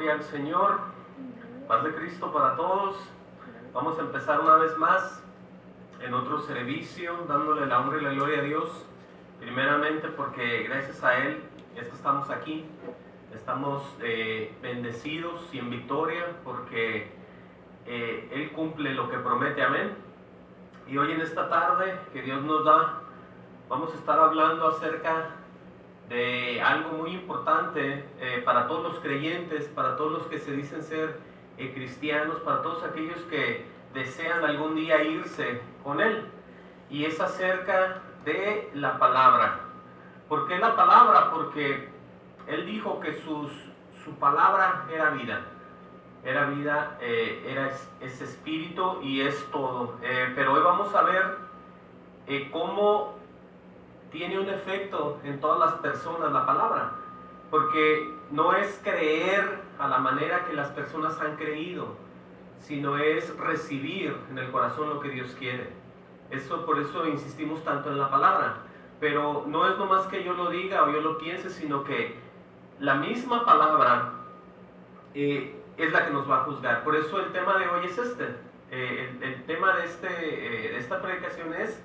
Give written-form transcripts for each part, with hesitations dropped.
Gloria al Señor, paz de Cristo para todos. Vamos a empezar una vez más en otro servicio, dándole la honra y la gloria a Dios, primeramente porque gracias a Él es que estamos aquí, estamos bendecidos y en victoria, porque Él cumple lo que promete, amén. Y hoy en esta tarde que Dios nos da, vamos a estar hablando acerca de algo muy importante para todos los creyentes, para todos los que se dicen ser cristianos, para todos aquellos que desean algún día irse con Él, y es acerca de la palabra. ¿Por qué la palabra? Porque Él dijo que su palabra era vida, es espíritu y es todo. Pero hoy vamos a ver cómo tiene un efecto en todas las personas la palabra, porque no es creer a la manera que las personas han creído, sino es recibir en el corazón lo que Dios quiere. Por eso insistimos tanto en la palabra, pero no es nomás que yo lo diga o yo lo piense, sino que la misma palabra es la que nos va a juzgar. Por eso el tema de hoy es el tema de esta predicación es: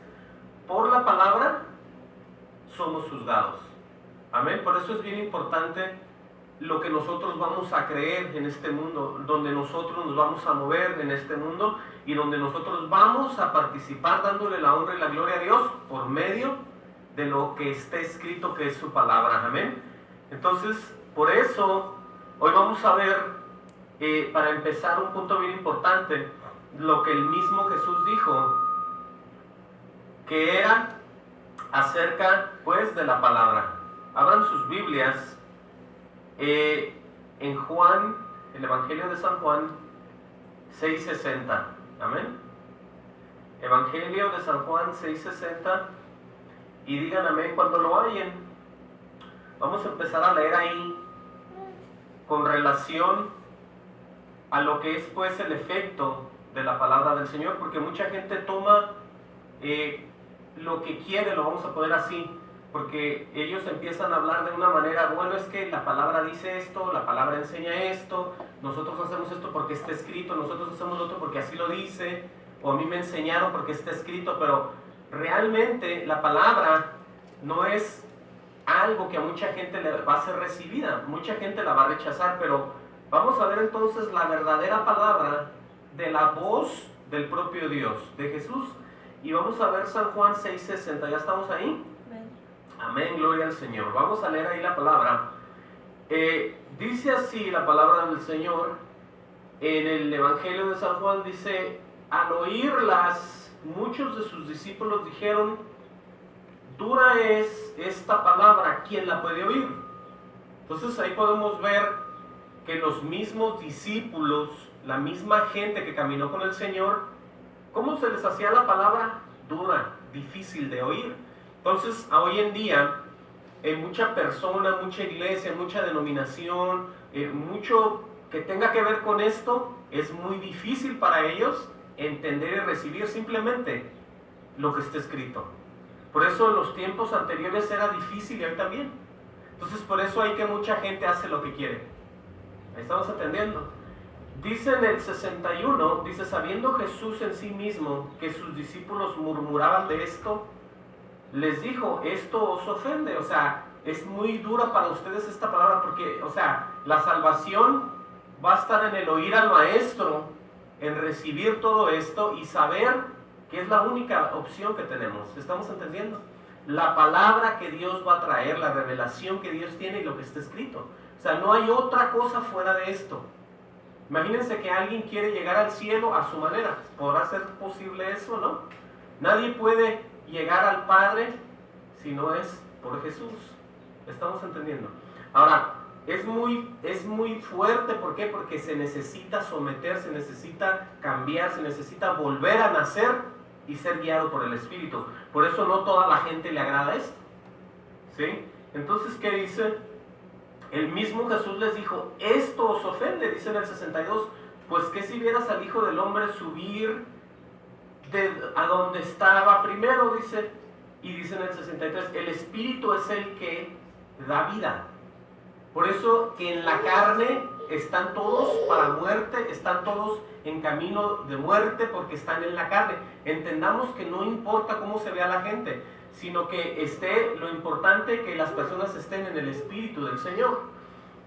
por la palabra somos juzgados. Amén. Por eso es bien importante lo que nosotros vamos a creer en este mundo, donde nosotros nos vamos a mover en este mundo y donde nosotros vamos a participar dándole la honra y la gloria a Dios por medio de lo que está escrito, que es su palabra. Amén. Entonces, por eso hoy vamos a ver, para empezar, un punto bien importante, lo que el mismo Jesús dijo, que era acerca pues de la palabra. Abran sus Biblias en Juan, el Evangelio de San Juan 6:60. Amén. Evangelio de San Juan 6:60, y digan amén cuando lo hayan. Vamos a empezar a leer ahí con relación a lo que es pues el efecto de la palabra del Señor, porque mucha gente toma lo que quiere, lo vamos a poner así, porque ellos empiezan a hablar de una manera: bueno, es que la palabra dice esto, la palabra enseña esto, nosotros hacemos esto porque está escrito, nosotros hacemos lo otro porque así lo dice, o a mí me enseñaron porque está escrito. Pero realmente la palabra no es algo que a mucha gente le va a ser recibida, mucha gente la va a rechazar. Pero vamos a ver entonces la verdadera palabra de la voz del propio Dios, de Jesús. Y vamos a ver San Juan 6:60, ¿ya estamos ahí? Amén, gloria al Señor. Vamos a leer ahí la palabra. Dice así la palabra del Señor en el Evangelio de San Juan. Dice: al oírlas, muchos de sus discípulos dijeron: dura es esta palabra, ¿quién la puede oír? Entonces ahí podemos ver que los mismos discípulos, la misma gente que caminó con el Señor, ¿cómo se les hacía la palabra? Dura, difícil de oír. Entonces, hoy en día, mucha persona, mucha iglesia, mucha denominación, mucho que tenga que ver con esto, es muy difícil para ellos entender y recibir simplemente lo que está escrito. Por eso en los tiempos anteriores era difícil, y hoy también. Entonces, por eso hay que mucha gente hace lo que quiere. Ahí estamos entendiendo. Dice en el 61, dice: sabiendo Jesús en sí mismo que sus discípulos murmuraban de esto, les dijo: esto os ofende. O sea, es muy dura para ustedes esta palabra, porque, o sea, la salvación va a estar en el oír al Maestro, en recibir todo esto y saber que es la única opción que tenemos. ¿Estamos entendiendo? La palabra que Dios va a traer, la revelación que Dios tiene y lo que está escrito. O sea, no hay otra cosa fuera de esto. Imagínense que alguien quiere llegar al cielo a su manera. ¿Podrá ser posible eso, no? Nadie puede llegar al Padre si no es por Jesús. ¿Estamos entendiendo? Ahora, es muy fuerte. ¿Por qué? Porque se necesita someter, se necesita cambiar, se necesita volver a nacer y ser guiado por el Espíritu. Por eso no toda la gente le agrada esto, ¿sí? Entonces, ¿qué dice? El mismo Jesús les dijo: esto os ofende. Dice en el 62: pues que si vieras al Hijo del Hombre subir a donde estaba primero, dice. Y dice en el 63: el Espíritu es el que da vida. Por eso que en la carne están todos para muerte, están todos en camino de muerte porque están en la carne. Entendamos que no importa cómo se vea la gente, sino que esté lo importante, que las personas estén en el Espíritu del Señor.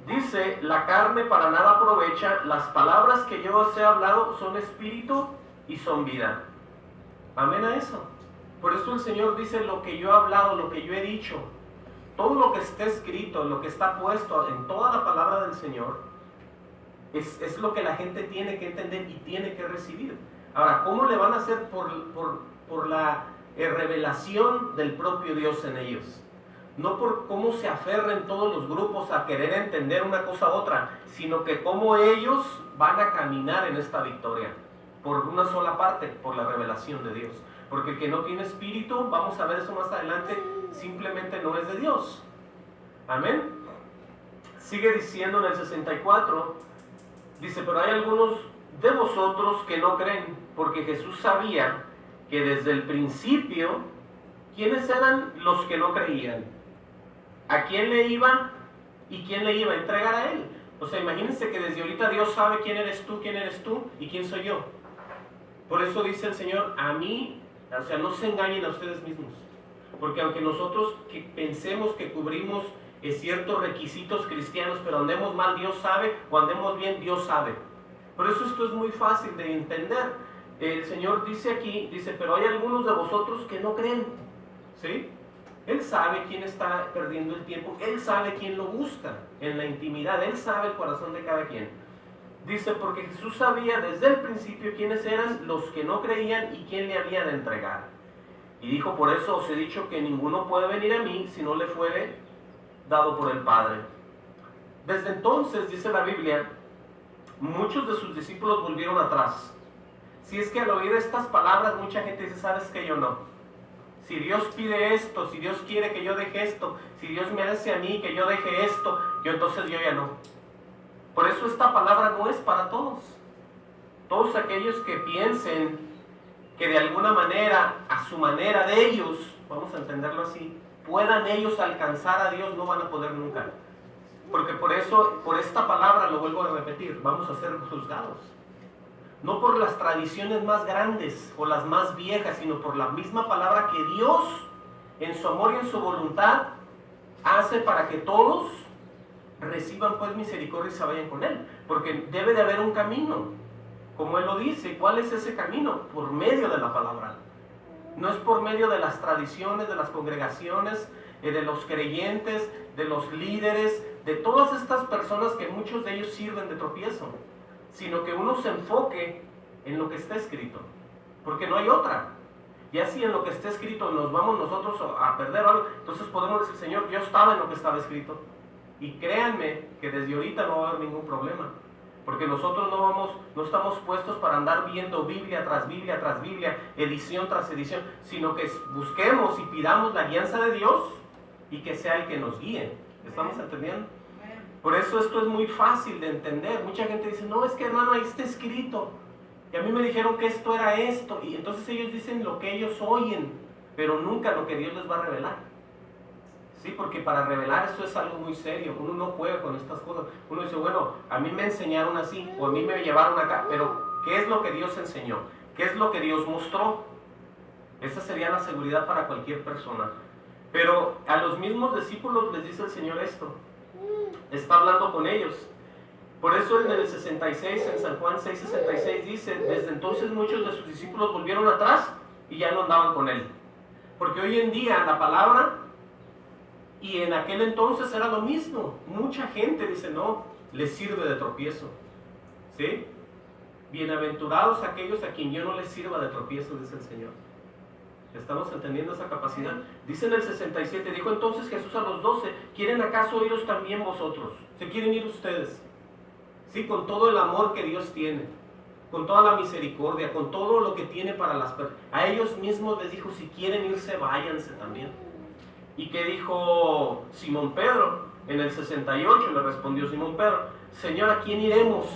Dice, la carne para nada aprovecha, las palabras que yo os he hablado son espíritu y son vida. Amén a eso. Por eso el Señor dice, lo que yo he hablado, lo que yo he dicho, todo lo que está escrito, lo que está puesto en toda la palabra del Señor, es lo que la gente tiene que entender y tiene que recibir. Ahora, ¿cómo le van a hacer por la revelación del propio Dios en ellos? No por cómo se aferren todos los grupos a querer entender una cosa u otra, sino que cómo ellos van a caminar en esta victoria, por una sola parte, por la revelación de Dios. Porque el que no tiene espíritu, vamos a ver eso más adelante, simplemente no es de Dios. Amén. Sigue diciendo en el 64, dice, pero hay algunos de vosotros que no creen, porque Jesús sabía que desde el principio, ¿quiénes eran los que no creían? ¿A quién le iba y quién le iba a entregar a él? O sea, imagínense que desde ahorita Dios sabe quién eres tú y quién soy yo. Por eso dice el Señor, a mí, o sea, no se engañen a ustedes mismos. Porque aunque nosotros pensemos que cubrimos ciertos requisitos cristianos, pero andemos mal, Dios sabe, o andemos bien, Dios sabe. Por eso esto es muy fácil de entender. El Señor dice aquí, dice, pero hay algunos de vosotros que no creen. ¿Sí? Él sabe quién está perdiendo el tiempo, Él sabe quién lo busca en la intimidad, Él sabe el corazón de cada quien. Dice, porque Jesús sabía desde el principio quiénes eran los que no creían y quién le había de entregar. Y dijo, por eso os he dicho que ninguno puede venir a mí si no le fuere dado por el Padre. Desde entonces, dice la Biblia, muchos de sus discípulos volvieron atrás. Si es que al oír estas palabras mucha gente dice, ¿sabes qué? Yo no. Si Dios pide esto, si Dios quiere que yo deje esto, si Dios me hace a mí que yo deje esto, entonces yo ya no. Por eso esta palabra no es para todos. Todos aquellos que piensen que de alguna manera, a su manera de ellos, vamos a entenderlo así, puedan ellos alcanzar a Dios, no van a poder nunca. Porque por eso, por esta palabra, lo vuelvo a repetir, vamos a ser juzgados. No por las tradiciones más grandes o las más viejas, sino por la misma palabra que Dios, en su amor y en su voluntad, hace para que todos reciban pues misericordia y se vayan con Él. Porque debe de haber un camino, como Él lo dice. ¿Cuál es ese camino? Por medio de la palabra. No es por medio de las tradiciones, de las congregaciones, de los creyentes, de los líderes, de todas estas personas que muchos de ellos sirven de tropiezo, sino que uno se enfoque en lo que está escrito, porque no hay otra. Y así en lo que está escrito nos vamos nosotros a perder algo, entonces podemos decir, Señor, yo estaba en lo que estaba escrito. Y créanme que desde ahorita no va a haber ningún problema, porque nosotros no estamos puestos para andar viendo Biblia tras Biblia tras Biblia, edición tras edición, sino que busquemos y pidamos la guianza de Dios y que sea el que nos guíe. ¿Estamos entendiendo? Por eso esto es muy fácil de entender. Mucha gente dice, no, es que hermano, ahí está escrito. Y a mí me dijeron que esto era esto. Y entonces ellos dicen lo que ellos oyen, pero nunca lo que Dios les va a revelar. Sí, porque para revelar esto es algo muy serio. Uno no juega con estas cosas. Uno dice, bueno, a mí me enseñaron así, o a mí me llevaron acá. Pero, ¿qué es lo que Dios enseñó? ¿Qué es lo que Dios mostró? Esa sería la seguridad para cualquier persona. Pero a los mismos discípulos les dice el Señor esto. Está hablando con ellos. Por eso en el 66, en San Juan 6:66 dice, desde entonces muchos de sus discípulos volvieron atrás y ya no andaban con Él. Porque hoy en día la palabra, y en aquel entonces era lo mismo. Mucha gente dice, no, les sirve de tropiezo. ¿Sí? Bienaventurados aquellos a quien yo no les sirva de tropiezo, dice el Señor. ¿Estamos entendiendo esa capacidad? Dice en el 67, dijo entonces Jesús a los 12, ¿quieren acaso iros también vosotros? ¿Se quieren ir ustedes? Sí, con todo el amor que Dios tiene, con toda la misericordia, con todo lo que tiene para las personas. A ellos mismos les dijo, si quieren irse, váyanse también. ¿Y qué dijo Simón Pedro? En el 68 le respondió Simón Pedro, Señor, ¿a quién iremos?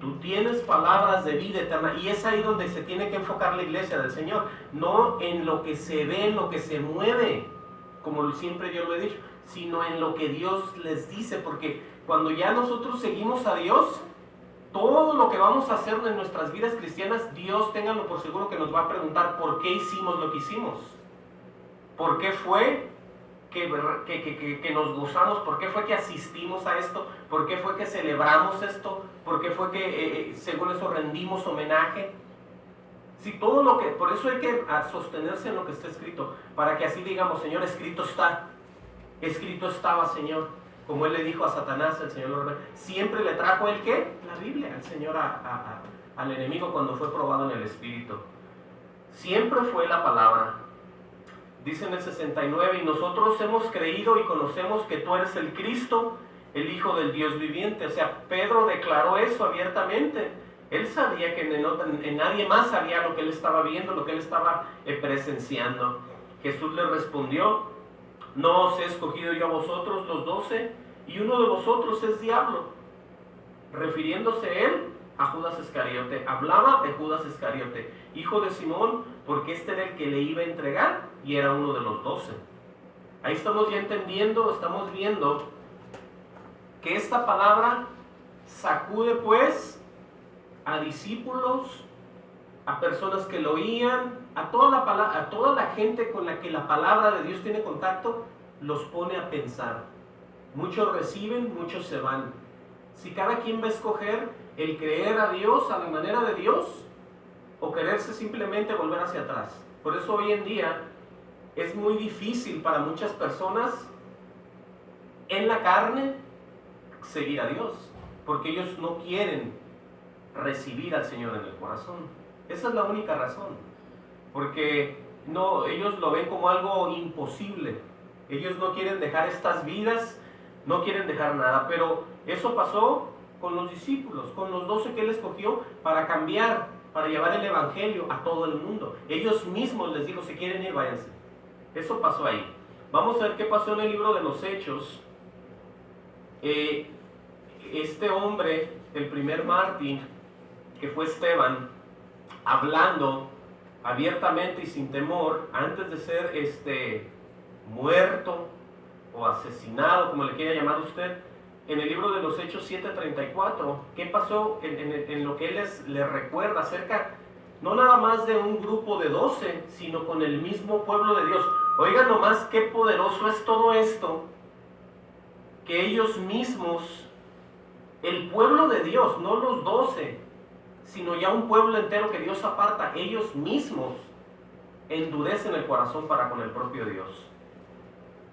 Tú tienes palabras de vida eterna. Y es ahí donde se tiene que enfocar la iglesia del Señor. No en lo que se ve, en lo que se mueve, como siempre yo lo he dicho, sino en lo que Dios les dice, porque cuando ya nosotros seguimos a Dios, todo lo que vamos a hacer en nuestras vidas cristianas, Dios, ténganlo por seguro que nos va a preguntar por qué hicimos lo que hicimos, por qué fue que nos gozamos, por qué fue que asistimos a esto, por qué fue que celebramos esto, por qué fue que según eso rendimos homenaje. Si todo lo que, por eso hay que sostenerse en lo que está escrito, para que así digamos, Señor, escrito está, escrito estaba, Señor, como Él le dijo a Satanás, el Señor siempre le trajo el ¿qué? La Biblia, al Señor al enemigo cuando fue probado en el Espíritu. Siempre fue la palabra. Dice en el 69, y nosotros hemos creído y conocemos que tú eres el Cristo, el Hijo del Dios viviente. O sea, Pedro declaró eso abiertamente. Él sabía que en nadie más sabía lo que él estaba viendo, lo que él estaba presenciando. Jesús le respondió, no os he escogido yo a vosotros los 12, y uno de vosotros es diablo. Refiriéndose él a Judas Iscariote, hablaba de Judas Iscariote, hijo de Simón, porque este era el que le iba a entregar y era uno de los 12. Ahí estamos ya entendiendo, estamos viendo que esta palabra sacude pues a discípulos, a personas que lo oían, a toda la gente con la que la palabra de Dios tiene contacto, los pone a pensar. Muchos reciben, muchos se van. Si cada quien va a escoger el creer a Dios a la manera de Dios o quererse simplemente volver hacia atrás. Por eso hoy en día es muy difícil para muchas personas en la carne seguir a Dios, porque ellos no quieren recibir al Señor en el corazón. Esa es la única razón, porque no, ellos lo ven como algo imposible. Ellos no quieren dejar estas vidas, no quieren dejar nada, pero eso pasó con los discípulos, con los 12 que Él escogió para cambiar, para llevar el Evangelio a todo el mundo. Ellos mismos les dijo, si quieren ir, váyanse. Eso pasó ahí. Vamos a ver qué pasó en el libro de los Hechos. Este hombre, el primer mártir, que fue Esteban, hablando abiertamente y sin temor, antes de ser muerto o asesinado, como le quiera llamar usted, en el libro de los Hechos 7:34, ¿qué pasó en lo que él les recuerda acerca, no nada más de un grupo de 12, sino con el mismo pueblo de Dios? Oigan nomás qué poderoso es todo esto, que ellos mismos, el pueblo de Dios, no los 12, sino ya un pueblo entero que Dios aparta, ellos mismos endurecen el corazón para con el propio Dios.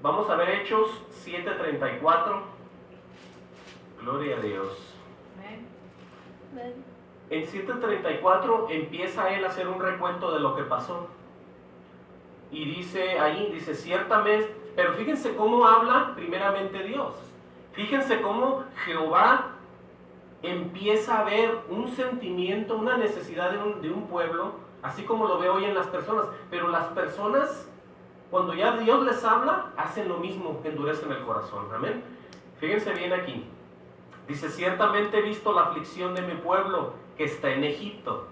Vamos a ver Hechos 7:34. Gloria a Dios. Amén. En 7:34 empieza él a hacer un recuento de lo que pasó. Y dice ahí, dice, ciertamente, pero fíjense cómo habla primeramente Dios. Fíjense cómo Jehová empieza a ver un sentimiento, una necesidad de un pueblo, así como lo ve hoy en las personas. Pero las personas, cuando ya Dios les habla, hacen lo mismo, endurecen el corazón. Amén. Fíjense bien aquí. Dice, ciertamente he visto la aflicción de mi pueblo que está en Egipto.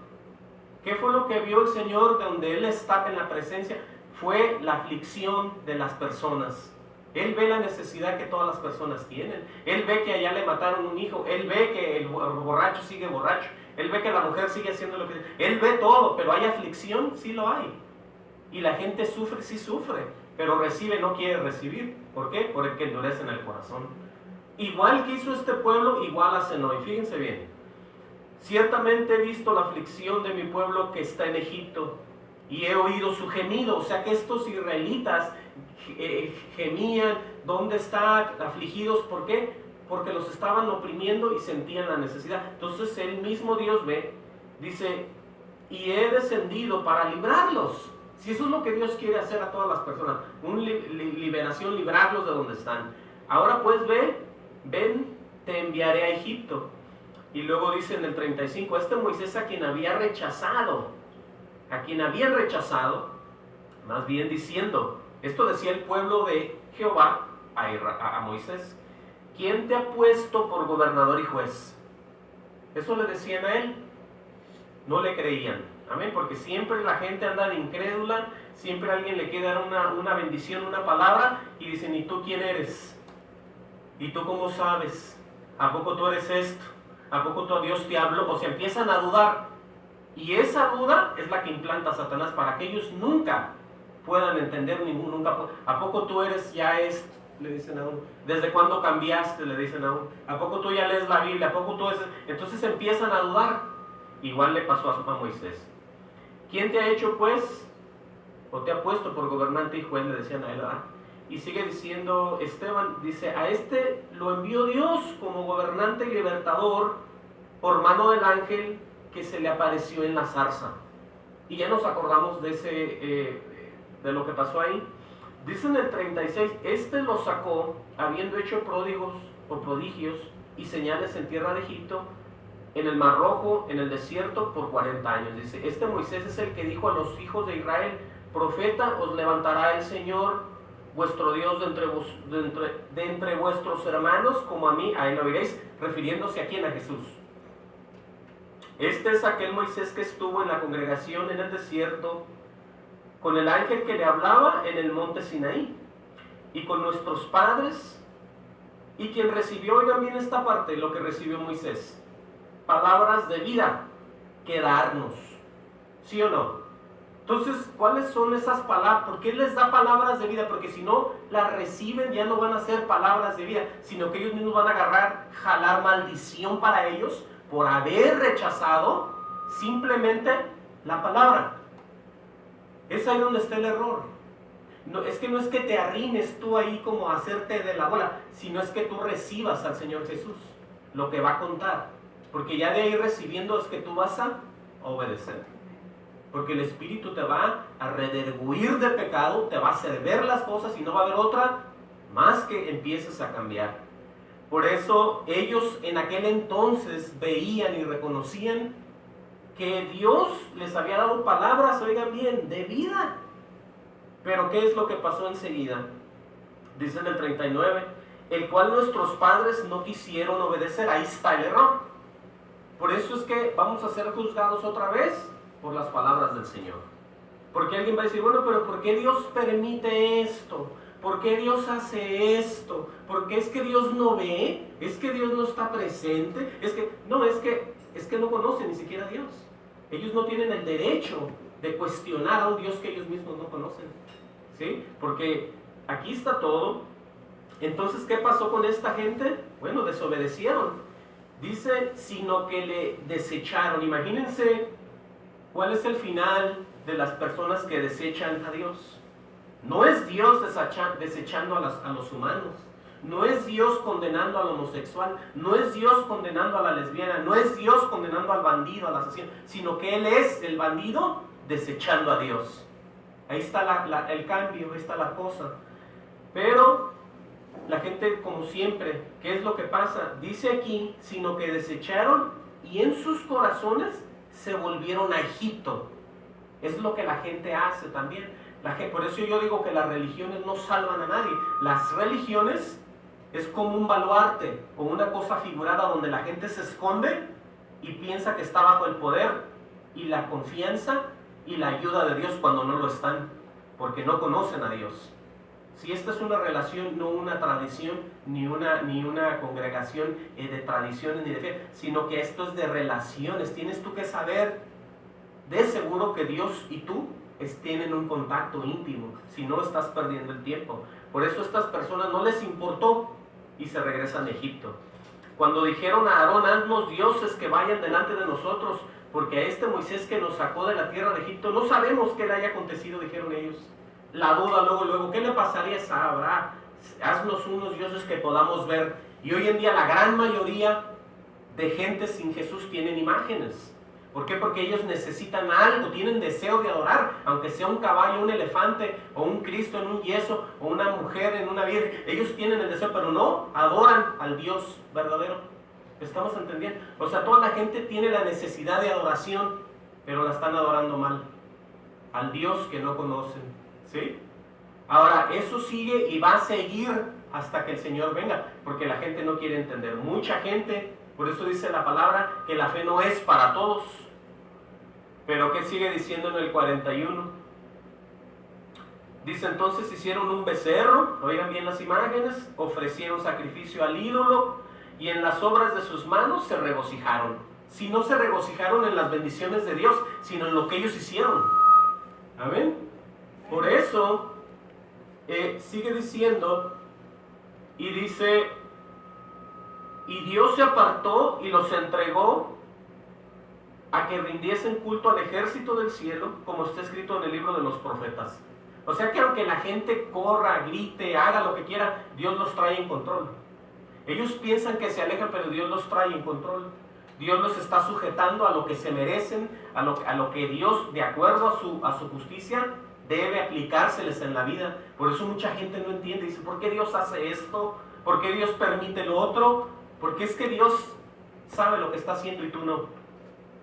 ¿Qué fue lo que vio el Señor de donde Él estaba en la presencia? Fue la aflicción de las personas. Él ve la necesidad que todas las personas tienen. Él ve que allá le mataron un hijo. Él ve que el borracho sigue borracho. Él ve que la mujer sigue haciendo lo que... Él ve todo, pero ¿hay aflicción? Sí lo hay. Y la gente sufre, sí sufre. Pero recibe, no quiere recibir. ¿Por qué? Porque endurece en el corazón. Igual que hizo este pueblo, igual hacen hoy. Fíjense bien. Ciertamente he visto la aflicción de mi pueblo que está en Egipto y he oído su gemido. O sea que estos israelitas gemían, ¿dónde están? Afligidos, ¿por qué? Porque los estaban oprimiendo y sentían la necesidad. Entonces el mismo Dios ve, dice, y he descendido para librarlos. Si eso es lo que Dios quiere hacer a todas las personas, una liberación, librarlos de donde están. Ahora pues ven, te enviaré a Egipto. Y luego dice en el 35, Moisés a quien habían rechazado, más bien diciendo, esto decía el pueblo de Jehová a Moisés, ¿quién te ha puesto por gobernador y juez? Eso le decían a él. no le creían. Amén, porque siempre la gente anda de incrédula, siempre alguien le quiere dar una bendición, una palabra, y dicen, ¿y tú quién eres? ¿Y tú cómo sabes? ¿A poco tú eres esto? ¿A poco tú a Dios te habló? O sea, empiezan a dudar. Y esa duda es la que implanta Satanás para que ellos nunca puedan entender ¿A poco tú eres ya esto? Le dicen a uno. ¿Desde cuándo cambiaste? Le dicen a uno. ¿A poco tú ya lees la Biblia? ¿A poco tú eres? Entonces empiezan a dudar. Igual le pasó a Moisés. ¿Quién te ha hecho pues? ¿O te ha puesto por gobernante y juez? Le decían a él, ¿verdad? Y sigue diciendo Esteban, dice, a este lo envió Dios como gobernante y libertador por mano del ángel que se le apareció en la zarza. Y ya nos acordamos de lo que pasó ahí. Dice en el 36, este lo sacó habiendo hecho prodigios y señales en tierra de Egipto, en el Mar Rojo, en el desierto por 40 años. Dice, este Moisés es el que dijo a los hijos de Israel, profeta os levantará el Señor vuestro Dios de entre vuestros hermanos, como a mí, a él lo oiréis, refiriéndose a quién, a Jesús. Este es aquel Moisés que estuvo en la congregación en el desierto, con el ángel que le hablaba en el monte Sinaí, y con nuestros padres, y quien recibió, oigan bien esta parte, lo que recibió Moisés, palabras de vida que darnos, ¿sí o no? Entonces, ¿cuáles son esas palabras? ¿Por qué les da palabras de vida? Porque si no las reciben, ya no van a ser palabras de vida, sino que ellos mismos van a jalar maldición para ellos por haber rechazado simplemente la palabra. Es ahí donde está el error. No es que te arrimes tú ahí como a hacerte de la bola, sino es que tú recibas al Señor Jesús, lo que va a contar. Porque ya de ahí recibiendo es que tú vas a obedecer. Porque el Espíritu te va a redarguir de pecado, te va a hacer ver las cosas y no va a haber otra más que empieces a cambiar. Por eso ellos en aquel entonces veían y reconocían que Dios les había dado palabras, oigan bien, de vida. Pero ¿qué es lo que pasó enseguida? Dice en el 39, el cual nuestros padres no quisieron obedecer. Ahí está el error. Por eso es que vamos a ser juzgados otra vez por las palabras del Señor. Porque alguien va a decir, bueno, pero ¿por qué Dios permite esto? ¿Por qué Dios hace esto? ¿Por qué es que Dios no ve? ¿Es que Dios no está presente? Es que no conocen ni siquiera a Dios. Ellos no tienen el derecho de cuestionar a un Dios que ellos mismos no conocen. ¿Sí? Porque aquí está todo. Entonces, ¿qué pasó con esta gente? Bueno, desobedecieron. Dice, sino que le desecharon. Imagínense cuál es el final de las personas que desechan a Dios. No es Dios desechando a los humanos. No es Dios condenando al homosexual. No es Dios condenando a la lesbiana. No es Dios condenando al bandido, al asesino. Sino que Él es el bandido desechando a Dios. Ahí está el cambio, ahí está la cosa. Pero la gente, como siempre, ¿qué es lo que pasa? Dice aquí, sino que desecharon y en sus corazones se volvieron a Egipto. Es lo que la gente hace también. Por eso yo digo que las religiones no salvan a nadie. Las religiones es como un baluarte o una cosa figurada donde la gente se esconde y piensa que está bajo el poder y la confianza y la ayuda de Dios cuando no lo están, porque no conocen a Dios. Si esta es una relación, no una tradición, ni una congregación de tradiciones ni de fe, sino que esto es de relaciones. Tienes tú que saber de seguro que Dios y tú tienen un contacto íntimo, si no estás perdiendo el tiempo. Por eso a estas personas no les importó y se regresan a Egipto. Cuando dijeron a Aarón, haznos dioses que vayan delante de nosotros, porque a este Moisés que nos sacó de la tierra de Egipto, no sabemos qué le haya acontecido, dijeron ellos. La duda luego, ¿qué le pasaría a Abraham? Haznos unos dioses que podamos ver. Y hoy en día la gran mayoría de gente sin Jesús tienen imágenes. ¿Por qué? Porque ellos necesitan algo, tienen deseo de adorar, aunque sea un caballo, un elefante, o un Cristo en un yeso, o una mujer en una virgen. Ellos tienen el deseo, pero no adoran al Dios verdadero. ¿Estamos entendiendo? O sea, toda la gente tiene la necesidad de adoración, pero la están adorando mal. Al Dios que no conocen. ¿Sí? Ahora, eso sigue y va a seguir hasta que el Señor venga, porque la gente no quiere entender. Mucha gente, por eso dice la palabra, que la fe no es para todos. Pero ¿qué sigue diciendo en el 41? Dice, entonces hicieron un becerro, oigan bien las imágenes, ofrecieron sacrificio al ídolo y en las obras de sus manos se regocijaron. Si no se regocijaron en las bendiciones de Dios, sino en lo que ellos hicieron. Amén. Por eso sigue diciendo y dice, y Dios se apartó y los entregó a que rindiesen culto al ejército del cielo, como está escrito en el libro de los profetas. O sea que aunque la gente corra, grite, haga lo que quiera, Dios los trae en control. Ellos piensan que se alejan, pero Dios los trae en control. Dios los está sujetando a lo que se merecen, a lo que Dios, de acuerdo a su justicia, debe aplicárseles en la vida. Por eso mucha gente no entiende, dice, ¿por qué Dios hace esto? ¿Por qué Dios permite lo otro? Porque es que Dios sabe lo que está haciendo y tú no.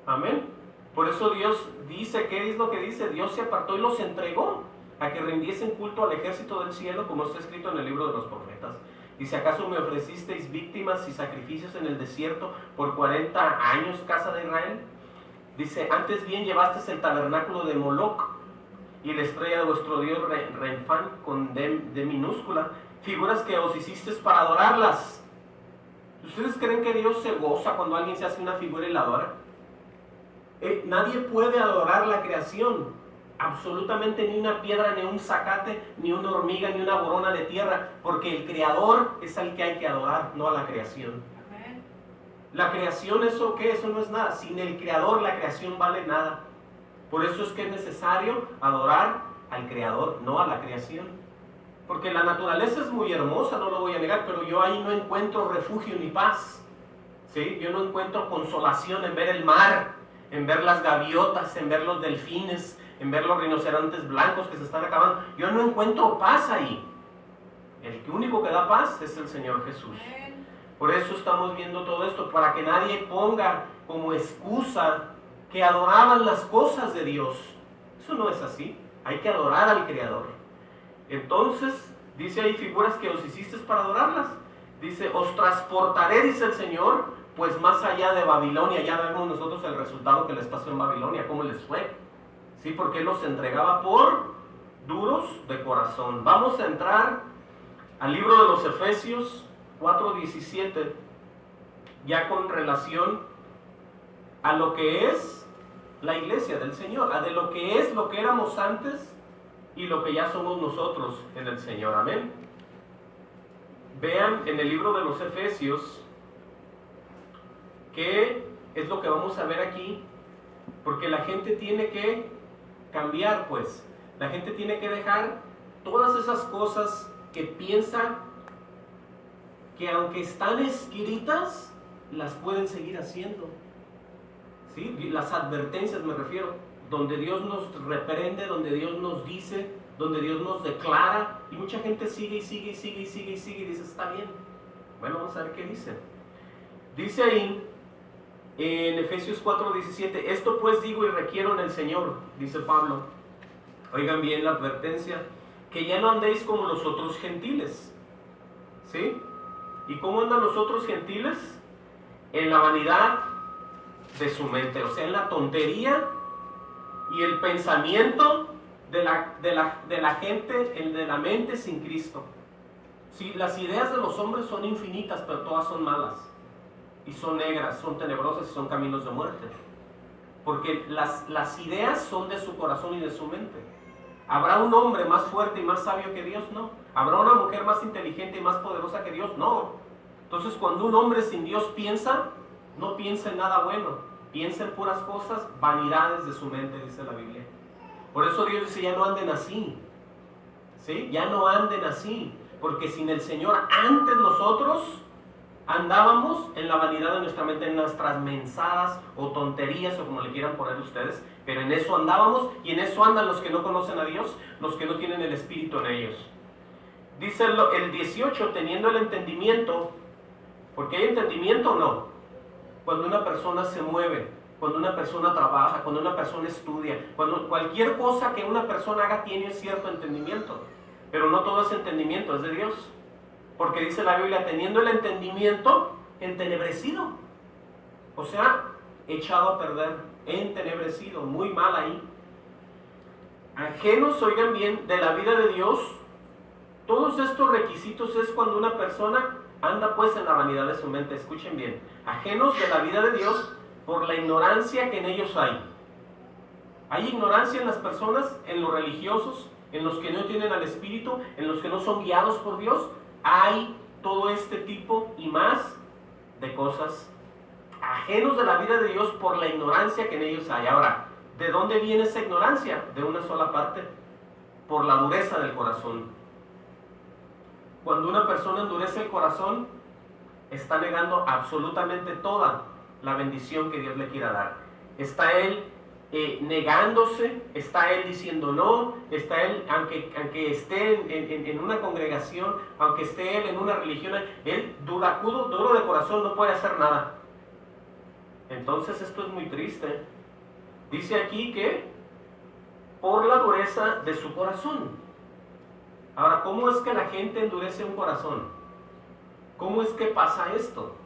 Amén. Por eso Dios dice, ¿qué es lo que dice? Dios se apartó y los entregó a que rindiesen culto al ejército del cielo, como está escrito en el libro de los profetas. Dice, ¿acaso me ofrecisteis víctimas y sacrificios en el desierto por 40 años, casa de Israel? Dice, antes bien llevasteis el tabernáculo de Moloc y la estrella de vuestro dios Renfán con D minúscula, figuras que os hicisteis para adorarlas. ¿Ustedes creen que Dios se goza cuando alguien se hace una figura y la adora? Nadie puede adorar la creación. Absolutamente ni una piedra, ni un zacate, ni una hormiga, ni una borona de tierra, porque el Creador es al que hay que adorar, no a la creación. Amén. La creación, ¿eso qué? Eso no es nada. Sin el Creador la creación vale nada. Por eso es que es necesario adorar al Creador, no a la creación. Porque la naturaleza es muy hermosa, no lo voy a negar, pero yo ahí no encuentro refugio ni paz. ¿Sí? Yo no encuentro consolación en ver el mar, en ver las gaviotas, en ver los delfines, en ver los rinocerontes blancos que se están acabando. Yo no encuentro paz ahí. El único que da paz es el Señor Jesús. Por eso estamos viendo todo esto, para que nadie ponga como excusa que adoraban las cosas de Dios. Eso no es así. Hay que adorar al Creador. Entonces, dice ahí, figuras que os hiciste para adorarlas. Dice, os transportaré, dice el Señor, pues más allá de Babilonia. Ya vemos nosotros el resultado que les pasó en Babilonia, cómo les fue. Sí, porque Él los entregaba por duros de corazón. Vamos a entrar al libro de los Efesios 4:17, ya con relación a lo que es la iglesia del Señor, a de lo que es lo que éramos antes y lo que ya somos nosotros en el Señor. Amén. Vean en el libro de los Efesios qué es lo que vamos a ver aquí, porque la gente tiene que cambiar, pues. La gente tiene que dejar todas esas cosas que piensa que aunque están escritas, las pueden seguir haciendo. ¿Sí? Las advertencias me refiero, donde Dios nos reprende, donde Dios nos dice, donde Dios nos declara, y mucha gente sigue y sigue y sigue y sigue y sigue y dice, está bien. Bueno, vamos a ver qué dice. Dice ahí, en Efesios 4:17, esto pues digo y requiero en el Señor, dice Pablo. Oigan bien la advertencia, que ya no andéis como los otros gentiles. ¿Sí? ¿Y cómo andan los otros gentiles? En la vanidad de su mente, o sea, en la tontería y el pensamiento de la gente, el de la mente sin Cristo. Sí, las ideas de los hombres son infinitas, pero todas son malas. Y son negras, son tenebrosas y son caminos de muerte. Porque las ideas son de su corazón y de su mente. ¿Habrá un hombre más fuerte y más sabio que Dios? No. ¿Habrá una mujer más inteligente y más poderosa que Dios? No. Entonces, cuando un hombre sin Dios piensa, no piensa en nada bueno. Piensa en puras cosas, vanidades de su mente, dice la Biblia. Por eso Dios dice, ya no anden así. ¿Sí? Ya no anden así. Porque sin el Señor, antes nosotros andábamos en la vanidad de nuestra mente, en nuestras mensadas o tonterías o como le quieran poner ustedes, pero en eso andábamos y en eso andan los que no conocen a Dios, los que no tienen el Espíritu en ellos. Dice el 18, teniendo el entendimiento, porque hay entendimiento o no, cuando una persona se mueve, cuando una persona trabaja, cuando una persona estudia, cuando cualquier cosa que una persona haga tiene cierto entendimiento, pero no todo ese entendimiento es de Dios. Porque dice la Biblia, teniendo el entendimiento entenebrecido. O sea, echado a perder, entenebrecido, muy mal ahí. Ajenos, oigan bien, de la vida de Dios. Todos estos requisitos es cuando una persona anda pues en la vanidad de su mente. Escuchen bien, ajenos de la vida de Dios por la ignorancia que en ellos hay. Hay ignorancia en las personas, en los religiosos, en los que no tienen al Espíritu, en los que no son guiados por Dios. Hay todo este tipo y más de cosas. Ajenos de la vida de Dios por la ignorancia que en ellos hay. Ahora, ¿de dónde viene esa ignorancia? De una sola parte, por la dureza del corazón. Cuando una persona endurece el corazón, está negando absolutamente toda la bendición que Dios le quiera dar. Está él negándose, está él diciendo no, está él, aunque esté en una congregación, aunque esté él en una religión, él duro de corazón, no puede hacer nada. Entonces esto es muy triste. Dice aquí que por la dureza de su corazón. Ahora, ¿cómo es que la gente endurece un corazón? ¿Cómo es que pasa esto?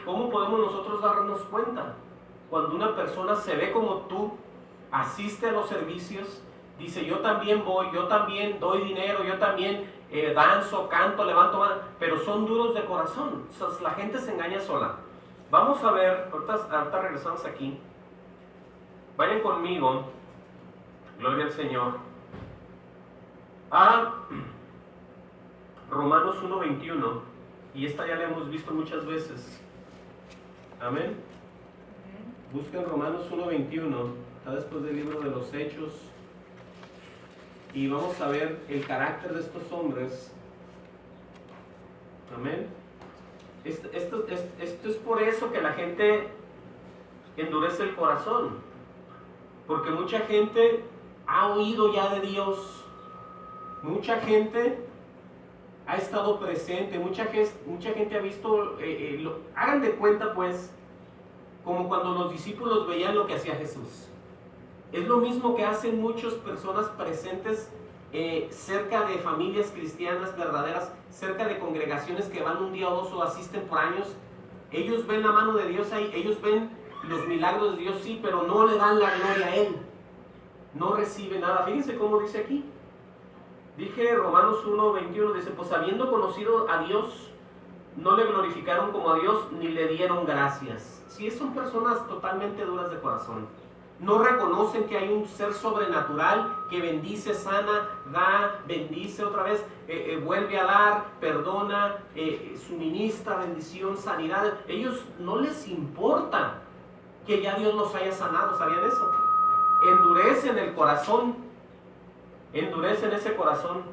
¿Cómo podemos nosotros darnos cuenta? Cuando una persona se ve como tú, asiste a los servicios, dice yo también voy, yo también doy dinero, yo también danzo, canto, levanto mano, pero son duros de corazón. O sea, la gente se engaña sola. Vamos a ver, ahorita regresamos aquí. Vayan conmigo, gloria al Señor, a Romanos 1:21, y esta ya la hemos visto muchas veces. Amén. Busquen Romanos 1:21, está después del libro de los Hechos, y vamos a ver el carácter de estos hombres. Amén. Esto es por eso que la gente endurece el corazón, porque mucha gente ha oído ya de Dios, mucha gente ha estado presente, mucha gente ha visto, hagan de cuenta pues, como cuando los discípulos veían lo que hacía Jesús. Es lo mismo que hacen muchas personas presentes cerca de familias cristianas verdaderas, cerca de congregaciones que van un día o dos o asisten por años. Ellos ven la mano de Dios ahí, ellos ven los milagros de Dios, sí, pero no le dan la gloria a Él. No recibe nada. Fíjense cómo dice aquí. Dije Romanos 1:21, dice, pues habiendo conocido a Dios, no le glorificaron como a Dios, ni le dieron gracias. Sí, son personas totalmente duras de corazón. No reconocen que hay un ser sobrenatural que bendice, sana, da, bendice otra vez, vuelve a dar, perdona, suministra bendición, sanidad. Ellos no les importa que ya Dios los haya sanado, ¿sabían eso? Endurecen el corazón, endurecen ese corazón.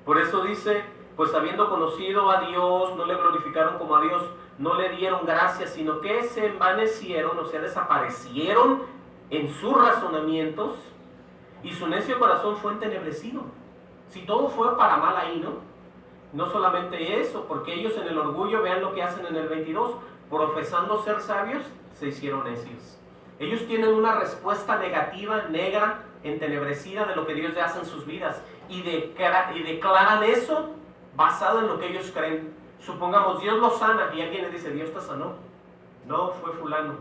Por eso dice, pues habiendo conocido a Dios, no le glorificaron como a Dios, no le dieron gracias, sino que se envanecieron, o sea, desaparecieron en sus razonamientos, y su necio corazón fue entenebrecido. Si todo fue para mal ahí, ¿no? No solamente eso, porque ellos en el orgullo, vean lo que hacen en el 22, profesando ser sabios, se hicieron necios. Ellos tienen una respuesta negativa, negra, entenebrecida de lo que Dios le hace en sus vidas, y declaran eso basado en lo que ellos creen. Supongamos, Dios los sana, y alguien le dice, Dios te sanó. No, fue fulano.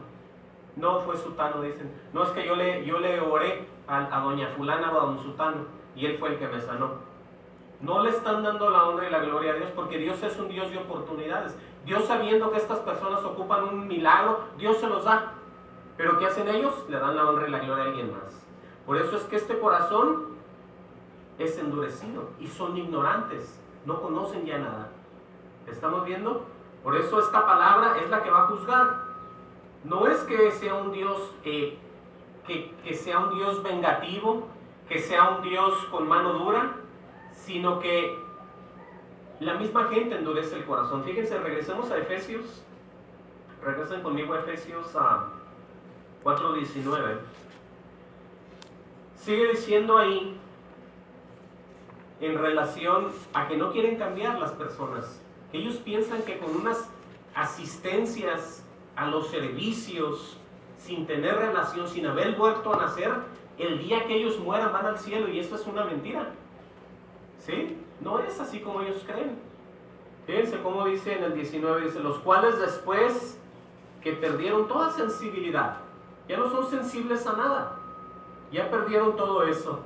No, fue sutano, dicen. No, es que yo le oré a doña fulana o a don sutano, y él fue el que me sanó. No le están dando la honra y la gloria a Dios, porque Dios es un Dios de oportunidades. Dios, sabiendo que estas personas ocupan un milagro, Dios se los da. Pero ¿qué hacen ellos? Le dan la honra y la gloria a alguien más. Por eso es que este corazón es endurecido, y son ignorantes, no conocen ya nada. ¿Estamos viendo? Por eso esta palabra es la que va a juzgar. No es que sea un Dios que sea un Dios vengativo, que sea un Dios con mano dura, sino que la misma gente endurece el corazón. Fíjense, regresemos a Efesios. Regresen conmigo a Efesios 4:19. Sigue diciendo ahí, en relación a que no quieren cambiar las personas. Ellos piensan que con unas asistencias a los servicios, sin tener relación, sin haber vuelto a nacer, el día que ellos mueran van al cielo, y eso es una mentira. ¿Sí? No es así como ellos creen. Fíjense cómo dice en el 19, dice, los cuales después que perdieron toda sensibilidad. Ya no son sensibles a nada. Ya perdieron todo eso.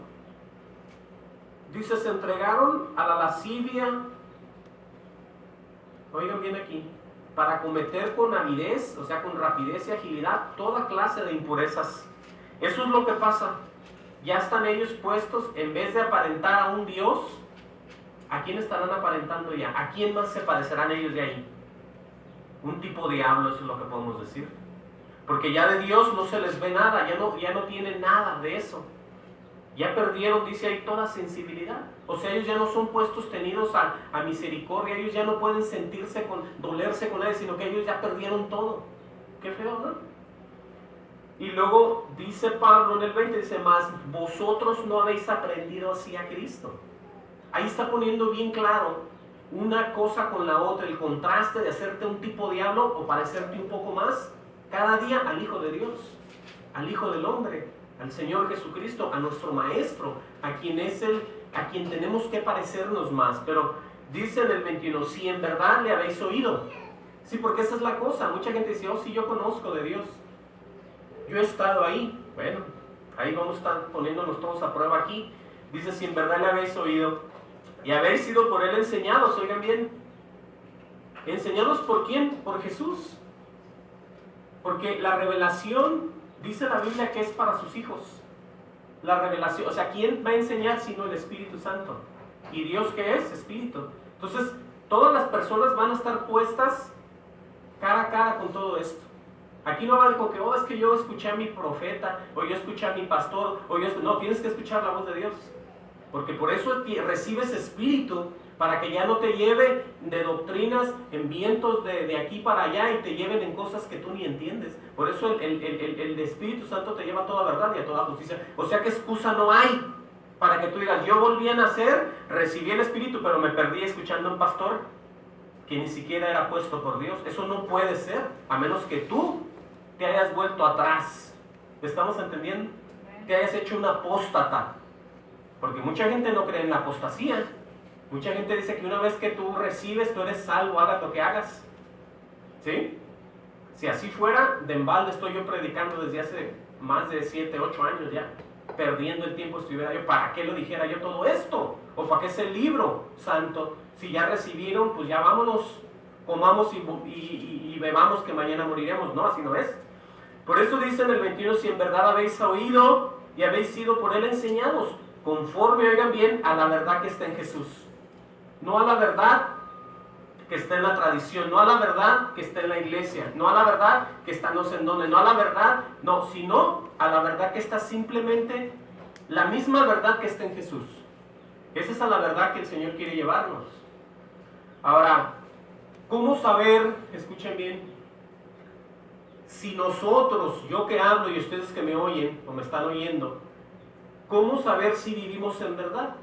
Dice, se entregaron a la lascivia, oigan bien aquí, para cometer con avidez, o sea, con rapidez y agilidad, toda clase de impurezas. Eso es lo que pasa. Ya están ellos puestos, en vez de aparentar a un Dios, ¿a quién estarán aparentando ya? ¿A quién más se parecerán ellos de ahí? Un tipo diablo, eso es lo que podemos decir. Porque ya de Dios no se les ve nada, ya no tienen nada de eso. Ya perdieron, dice ahí, toda sensibilidad. O sea, ellos ya no son puestos tenidos a misericordia, ellos ya no pueden dolerse con él, sino que ellos ya perdieron todo. Qué feo, ¿no? Y luego dice Pablo en el 20, dice, mas vosotros no habéis aprendido así a Cristo. Ahí está poniendo bien claro una cosa con la otra, el contraste de hacerte un tipo diablo o parecerte un poco más cada día al Hijo de Dios, al Hijo del Hombre, al Señor Jesucristo, a nuestro Maestro, a quien tenemos que parecernos más. Pero dice en el 21, si en verdad le habéis oído. Sí, porque esa es la cosa. Mucha gente dice, oh, sí, yo conozco de Dios. Yo he estado ahí. Bueno, ahí vamos a estar poniéndonos todos a prueba aquí. Dice, si en verdad le habéis oído y habéis sido por él enseñados. Oigan bien, ¿enseñados por quién? Por Jesús. Porque la revelación, dice la Biblia, que es para sus hijos. La revelación, o sea, ¿quién va a enseñar sino el Espíritu Santo? ¿Y Dios qué es? Espíritu. Entonces, todas las personas van a estar puestas cara a cara con todo esto. Aquí no va a haber con que, oh, es que yo escuché a mi profeta, o yo escuché a mi pastor, no, tienes que escuchar la voz de Dios. Porque por eso recibes espíritu, para que ya no te lleve de doctrinas en vientos de aquí para allá y te lleven en cosas que tú ni entiendes. Por eso el Espíritu Santo te lleva a toda verdad y a toda justicia. O sea que excusa no hay para que tú digas, yo volví a nacer, recibí el Espíritu, pero me perdí escuchando a un pastor que ni siquiera era puesto por Dios. Eso no puede ser, a menos que tú te hayas vuelto atrás. ¿Estamos entendiendo? Te hayas hecho una apóstata. Porque mucha gente no cree en la apostasía. Mucha gente dice que una vez que tú recibes, tú eres salvo, hagas lo que hagas. ¿Sí? Si así fuera, de embalde estoy yo predicando desde hace más de 7, 8 años ya. Perdiendo el tiempo estuviera yo. ¿Para qué lo dijera yo todo esto? ¿O para qué ese libro santo? Si ya recibieron, pues ya vámonos, comamos y bebamos que mañana moriremos. No, así no es. Por eso dice en el 21, si en verdad habéis oído y habéis sido por él enseñados, conforme, oigan bien, a la verdad que está en Jesús. No a la verdad que está en la tradición, no a la verdad que está en la iglesia, no a la verdad que está no sé en dónde, no a la verdad, no, sino a la verdad que está simplemente, la misma verdad que está en Jesús. Esa es a la verdad que el Señor quiere llevarnos. Ahora, ¿cómo saber, escuchen bien, si nosotros, yo que hablo y ustedes que me oyen o me están oyendo, cómo saber si vivimos en verdad?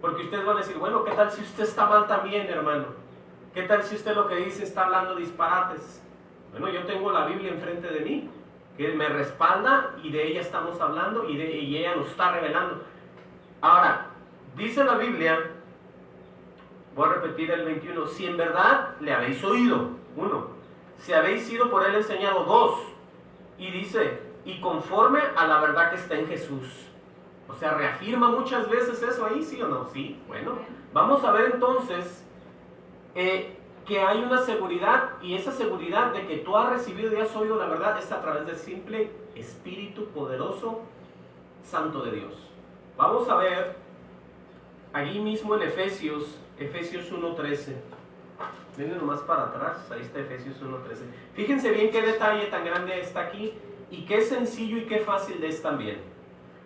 Porque ustedes van a decir, bueno, ¿qué tal si usted está mal también, hermano? ¿Qué tal si usted lo que dice está hablando disparates? Bueno, yo tengo la Biblia enfrente de mí, que me respalda y de ella estamos hablando y ella nos está revelando. Ahora, dice la Biblia, voy a repetir el 21, si en verdad le habéis oído, 1, si habéis sido por él enseñado, 2, y dice, y conforme a la verdad que está en Jesús. O sea, reafirma muchas veces eso ahí, ¿sí o no? Sí, bueno, vamos a ver entonces que hay una seguridad, y esa seguridad de que tú has recibido y has oído la verdad es a través del simple Espíritu poderoso, Santo de Dios. Vamos a ver allí mismo en Efesios 1:13. Viene nomás para atrás, ahí está Efesios 1:13. Fíjense bien qué detalle tan grande está aquí y qué sencillo y qué fácil es también.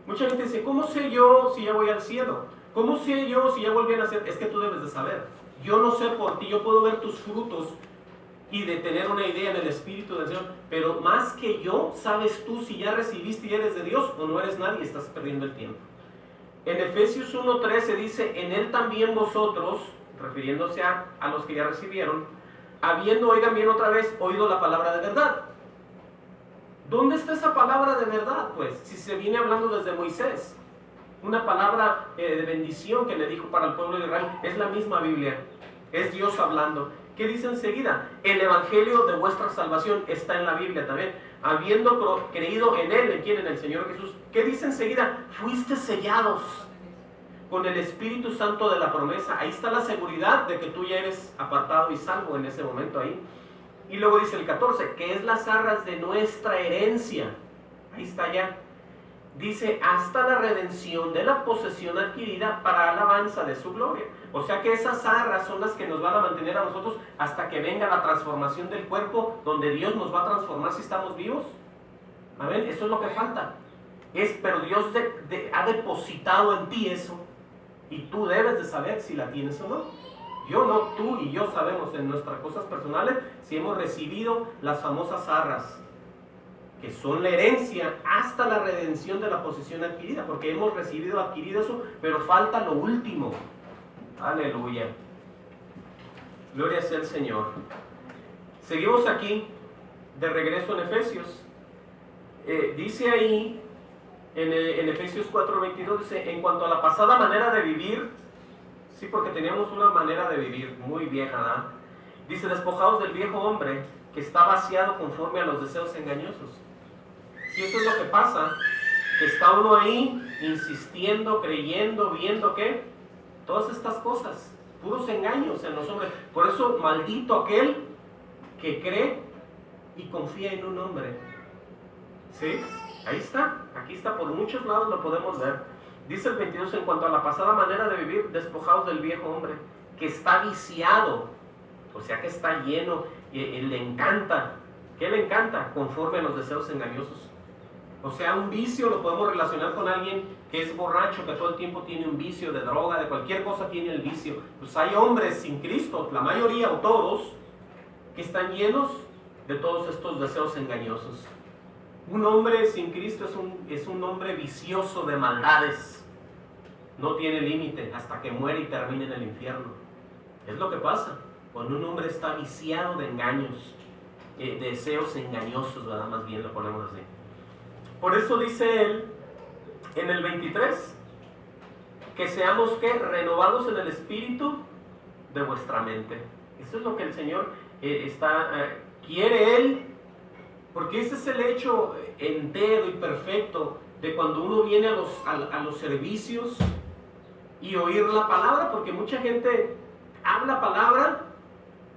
Mucha gente dice, ¿cómo sé yo si ya voy al cielo? ¿Cómo sé yo si ya volví a nacer? Es que tú debes de saber. Yo no sé por ti, yo puedo ver tus frutos y de tener una idea en el Espíritu del Señor, pero más que yo, sabes tú si ya recibiste y eres de Dios o no eres nadie y estás perdiendo el tiempo. En Efesios 1:13 dice, en él también vosotros, refiriéndose a los que ya recibieron, habiendo, oigan bien otra vez, oído la palabra de verdad. ¿Dónde está esa palabra de verdad? Pues, si se viene hablando desde Moisés, una palabra de bendición que le dijo para el pueblo de Israel, es la misma Biblia, es Dios hablando. ¿Qué dice enseguida? El evangelio de vuestra salvación está en la Biblia también. Habiendo creído en Él, ¿en quién? En el Señor Jesús. ¿Qué dice enseguida? Fuiste sellados con el Espíritu Santo de la promesa. Ahí está la seguridad de que tú ya eres apartado y salvo en ese momento ahí. Y luego dice el 14, que es las arras de nuestra herencia. Ahí está ya. Dice, hasta la redención de la posesión adquirida para alabanza de su gloria. O sea que esas arras son las que nos van a mantener a nosotros hasta que venga la transformación del cuerpo, donde Dios nos va a transformar si estamos vivos. Amén, eso es lo que falta. Pero Dios ha depositado en ti eso, y tú debes de saber si la tienes o no. Yo no, tú y yo sabemos en nuestras cosas personales si hemos recibido las famosas arras, que son la herencia hasta la redención de la posesión adquirida, porque hemos adquirido eso, pero falta lo último. Aleluya. Gloria sea el Señor. Seguimos aquí, de regreso en Efesios. Dice ahí, en Efesios 4:22, dice, en cuanto a la pasada manera de vivir, sí, porque teníamos una manera de vivir muy vieja, ¿verdad? Dice, despojados del viejo hombre, que está vaciado conforme a los deseos engañosos. Si eso es lo que pasa, que está uno ahí insistiendo, creyendo, viendo que todas estas cosas, puros engaños en los hombres. Por eso, maldito aquel que cree y confía en un hombre. ¿Sí? Ahí está, aquí está, por muchos lados lo podemos ver. Dice el 22, en cuanto a la pasada manera de vivir, despojados del viejo hombre, que está viciado, o sea que está lleno, y le encanta. ¿Qué le encanta? Conforme a los deseos engañosos. O sea, un vicio lo podemos relacionar con alguien que es borracho, que todo el tiempo tiene un vicio de droga, de cualquier cosa tiene el vicio. Pues hay hombres sin Cristo, la mayoría o todos, que están llenos de todos estos deseos engañosos. Un hombre sin Cristo es un hombre vicioso de maldades. No tiene límite hasta que muere y termine en el infierno. Es lo que pasa cuando un hombre está viciado de engaños, deseos engañosos, ¿verdad? Más bien lo ponemos así. Por eso dice él en el 23, que seamos ¿qué? Renovados en el espíritu de vuestra mente. Eso es lo que el Señor quiere Él, porque ese es el hecho entero y perfecto de cuando uno viene a los servicios y oír la palabra, porque mucha gente habla palabra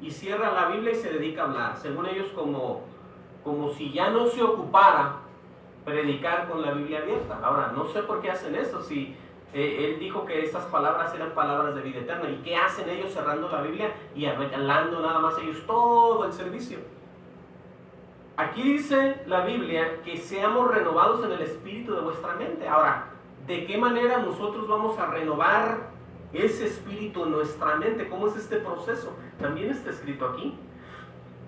y cierra la Biblia y se dedica a hablar, según ellos como si ya no se ocupara predicar con la Biblia abierta. Ahora, no sé por qué hacen eso, si él dijo que estas palabras eran palabras de vida eterna, ¿y qué hacen ellos cerrando la Biblia y hablando nada más ellos todo el servicio? Aquí dice la Biblia que seamos renovados en el espíritu de vuestra mente. Ahora, ¿de qué manera nosotros vamos a renovar ese espíritu en nuestra mente? ¿Cómo es este proceso? También está escrito aquí.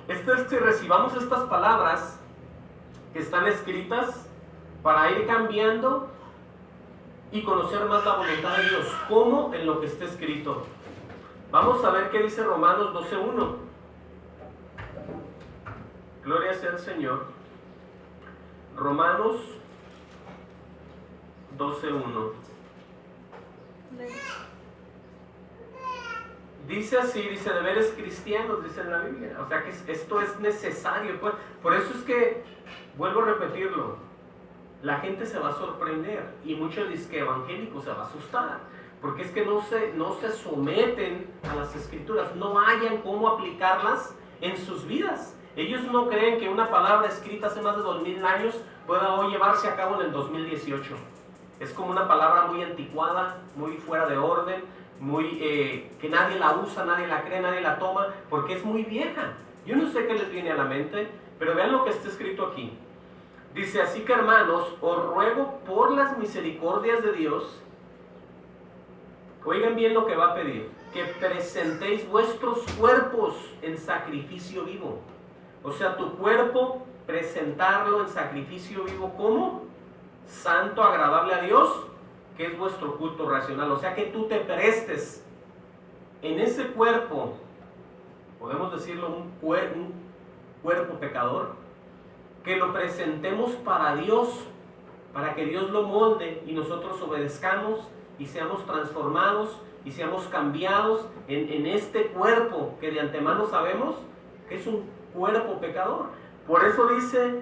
Esto es que recibamos estas palabras que están escritas para ir cambiando y conocer más la voluntad de Dios. ¿Cómo? En lo que está escrito. Vamos a ver qué dice Romanos 12:1. Gloria sea al Señor. Romanos 12:1. Dice así, dice deberes cristianos, dice en la Biblia. O sea que esto es necesario. Pues. Por eso es que, vuelvo a repetirlo, la gente se va a sorprender y muchos disque evangélicos se va a asustar. Porque es que no se someten a las escrituras, no hayan cómo aplicarlas en sus vidas. Ellos no creen que una palabra escrita hace más de 2000 años pueda hoy llevarse a cabo en el 2018. Es como una palabra muy anticuada, muy fuera de orden, que nadie la usa, nadie la cree, nadie la toma, porque es muy vieja. Yo no sé qué les viene a la mente, pero vean lo que está escrito aquí. Dice, así que hermanos, os ruego por las misericordias de Dios, oigan bien lo que va a pedir, que presentéis vuestros cuerpos en sacrificio vivo. O sea, tu cuerpo, presentarlo en sacrificio vivo, ¿cómo? Santo, agradable a Dios, que es vuestro culto racional. O sea, que tú te prestes en ese cuerpo, podemos decirlo, un cuerpo pecador, que lo presentemos para Dios, para que Dios lo molde y nosotros obedezcamos y seamos transformados y seamos cambiados en este cuerpo que de antemano sabemos que es un cuerpo pecador. Por eso dice,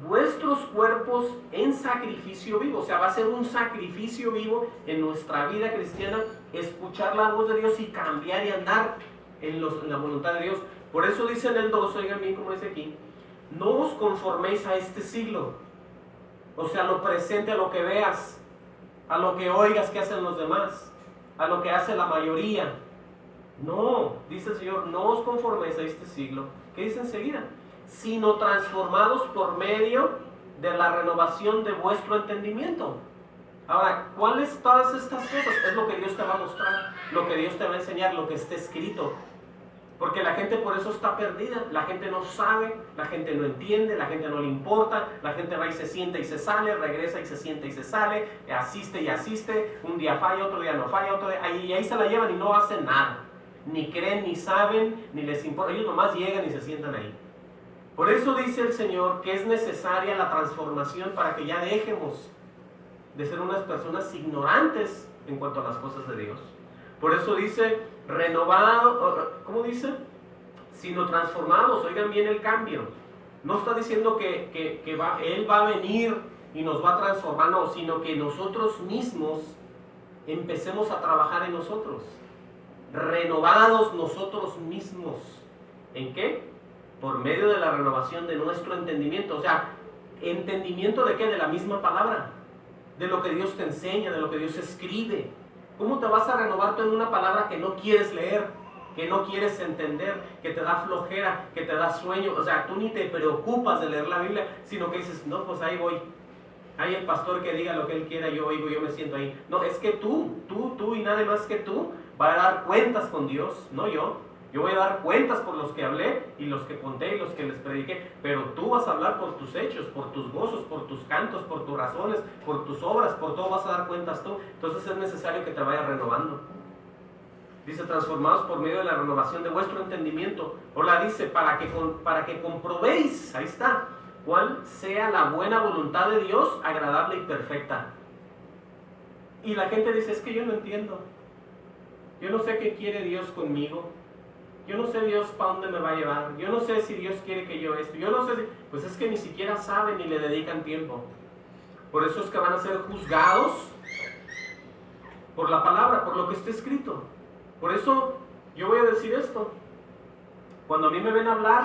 vuestros cuerpos en sacrificio vivo. O sea, va a ser un sacrificio vivo en nuestra vida cristiana, escuchar la voz de Dios y cambiar y andar en la voluntad de Dios. Por eso dice en el 2, oigan bien como dice aquí, no os conforméis a este siglo. O sea, a lo presente, a lo que veas, a lo que oigas que hacen los demás, a lo que hace la mayoría. No, dice el Señor, no os conforméis a este siglo. ¿Qué dice enseguida? Sino transformados por medio de la renovación de vuestro entendimiento. Ahora, ¿cuáles todas estas cosas? Es lo que Dios te va a mostrar, lo que Dios te va a enseñar, lo que está escrito. Porque la gente por eso está perdida, la gente no sabe, la gente no entiende, la gente no le importa, la gente va y se sienta y se sale, regresa y se sienta y se sale, asiste y asiste, un día falla, otro día no falla, otro día, y ahí se la llevan y no hacen nada. Ni creen, ni saben, ni les importa, ellos nomás llegan y se sientan ahí. Por eso dice el Señor que es necesaria la transformación para que ya dejemos de ser unas personas ignorantes en cuanto a las cosas de Dios. Por eso dice, renovado, ¿cómo dice? Sino transformados, oigan bien el cambio. No está diciendo que Él va a venir y nos va a transformar, no, sino que nosotros mismos empecemos a trabajar en nosotros. Renovados nosotros mismos. ¿En qué? Por medio de la renovación de nuestro entendimiento. O sea, ¿entendimiento de qué? De la misma palabra. De lo que Dios te enseña, de lo que Dios escribe. ¿Cómo te vas a renovar tú en una palabra que no quieres leer, que no quieres entender, que te da flojera, que te da sueño? O sea, tú ni te preocupas de leer la Biblia, sino que dices, no, pues ahí voy. Ahí el pastor que diga lo que él quiera, yo oigo, yo me siento ahí. No, es que tú y nadie más que tú va a dar cuentas con Dios, no yo. Yo voy a dar cuentas por los que hablé y los que conté y los que les prediqué, pero tú vas a hablar por tus hechos, por tus gozos, por tus cantos, por tus razones, por tus obras, por todo vas a dar cuentas tú. Entonces es necesario que te vayas renovando. Dice, transformados por medio de la renovación de vuestro entendimiento. O la dice, para que comprobéis, ahí está, cuál sea la buena voluntad de Dios, agradable y perfecta. Y la gente dice, es que yo no entiendo. Yo no sé qué quiere Dios conmigo. Yo no sé Dios para dónde me va a llevar. Yo no sé si Dios quiere que yo esto. Yo no sé si... Pues es que ni siquiera saben ni le dedican tiempo. Por eso es que van a ser juzgados por la palabra, por lo que está escrito. Por eso yo voy a decir esto. Cuando a mí me ven hablar,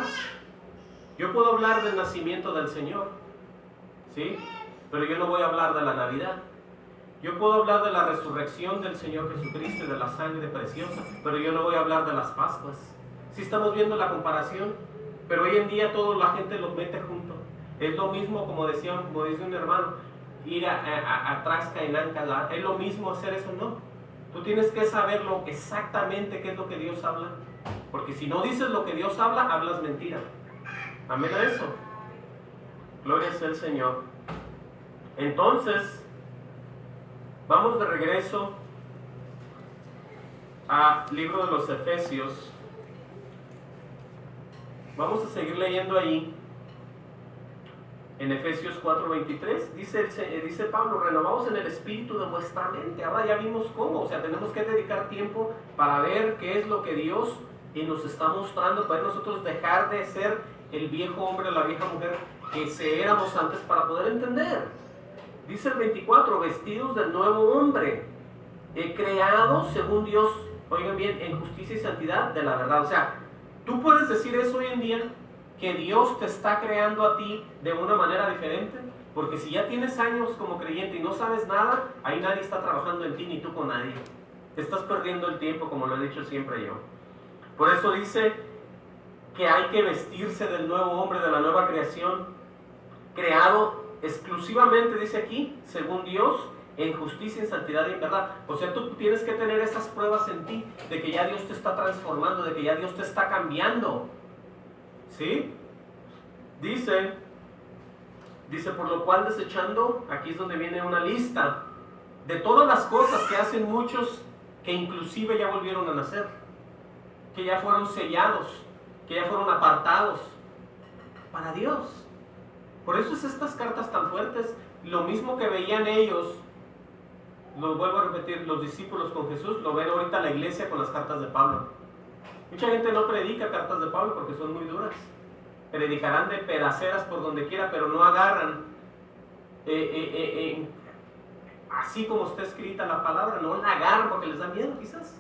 yo puedo hablar del nacimiento del Señor, ¿sí? Pero yo no voy a hablar de la Navidad. Yo puedo hablar de la resurrección del Señor Jesucristo y de la sangre preciosa, pero yo no voy a hablar de las Pascuas. Sí estamos viendo la comparación, pero hoy en día toda la gente los mete junto. Es lo mismo, como dice un hermano, ir a Trascainanca, es lo mismo hacer eso, no. Tú tienes que saber exactamente qué es lo que Dios habla, porque si no dices lo que Dios habla, hablas mentira. Amén a eso. Gloria sea el Señor. Entonces, vamos de regreso al libro de los Efesios. Vamos a seguir leyendo ahí. En Efesios 4:23 dice Pablo, renovaos en el espíritu de vuestra mente. Ahora ya vimos cómo, o sea, tenemos que dedicar tiempo para ver qué es lo que Dios nos está mostrando, para nosotros dejar de ser el viejo hombre o la vieja mujer que éramos antes para poder entender. Dice el 24, vestidos del nuevo hombre, creado según Dios, oigan bien, en justicia y santidad de la verdad. O sea, tú puedes decir eso hoy en día, que Dios te está creando a ti de una manera diferente, porque si ya tienes años como creyente y no sabes nada, ahí nadie está trabajando en ti, ni tú con nadie. Te estás perdiendo el tiempo, como lo he dicho siempre yo. Por eso dice que hay que vestirse del nuevo hombre, de la nueva creación, creado exclusivamente, dice aquí, según Dios, en justicia, en santidad y en verdad. O sea, tú tienes que tener esas pruebas en ti, de que ya Dios te está transformando, de que ya Dios te está cambiando. ¿Sí? Dice, por lo cual desechando, aquí es donde viene una lista, de todas las cosas que hacen muchos, que inclusive ya volvieron a nacer, que ya fueron sellados, que ya fueron apartados para Dios. Por eso es estas cartas tan fuertes. Lo mismo que veían ellos lo vuelvo a repetir, los discípulos con Jesús, lo ven ahorita la iglesia con las cartas de Pablo. Mucha gente no predica cartas de Pablo porque son muy duras. Predicarán de pedaceras por donde quiera, pero no agarran así como está escrita la palabra, no la agarran porque les da miedo quizás.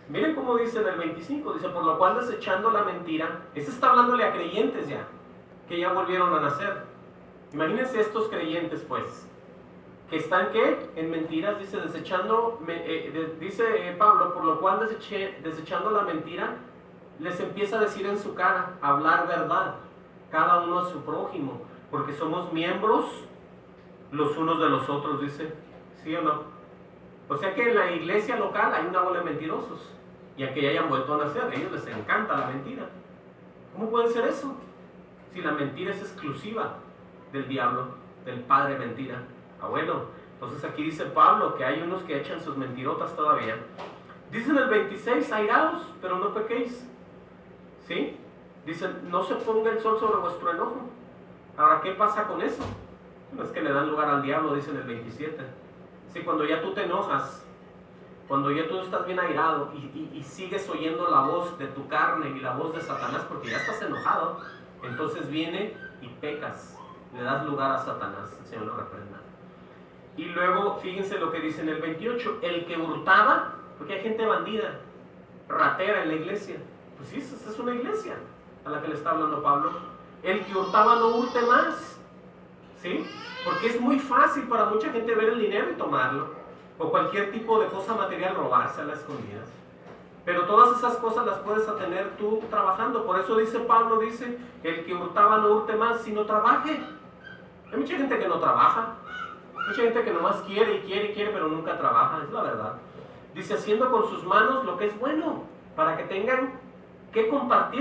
Miren cómo dice en el 25, dice, por lo cual desechando la mentira, este está hablándole a creyentes ya, que ya volvieron a nacer. Imagínense estos creyentes pues, que están ¿qué? En mentiras, dice, desechando, dice Pablo, por lo cual desechando la mentira, les empieza a decir en su cara, hablar verdad, cada uno a su prójimo, porque somos miembros los unos de los otros, dice, ¿sí o no? O sea que en la iglesia local hay una bola de mentirosos, y a que ya hayan vuelto a nacer, a ellos les encanta la mentira. ¿Cómo puede ser eso? Si la mentira es exclusiva del diablo, del padre mentira. Ah, bueno, entonces aquí dice Pablo que hay unos que echan sus mentirotas todavía. Dice en el 26, airaos, pero no pequéis. ¿Sí? Dice, no se ponga el sol sobre vuestro enojo. Ahora, ¿qué pasa con eso? No es que le dan lugar al diablo, dice en el 27. Sí, cuando ya tú te enojas, cuando ya tú estás bien airado y sigues oyendo la voz de tu carne y la voz de Satanás porque ya estás enojado, entonces viene y pecas, le das lugar a Satanás, el Señor lo reprenda. Y luego, fíjense lo que dice en el 28, el que hurtaba, porque hay gente bandida, ratera en la iglesia. Pues sí, esta es una iglesia a la que le está hablando Pablo. El que hurtaba no hurte más, ¿sí? Porque es muy fácil para mucha gente ver el dinero y tomarlo, o cualquier tipo de cosa material, robarse a las escondidas. Pero todas esas cosas las puedes tener tú trabajando. Por eso dice Pablo, dice, el que hurtaba no hurte más, sino trabaje. Hay mucha gente que no trabaja, mucha gente que nomás quiere y quiere y quiere, pero nunca trabaja, es la verdad. Dice, haciendo con sus manos lo que es bueno, para que tengan que compartir.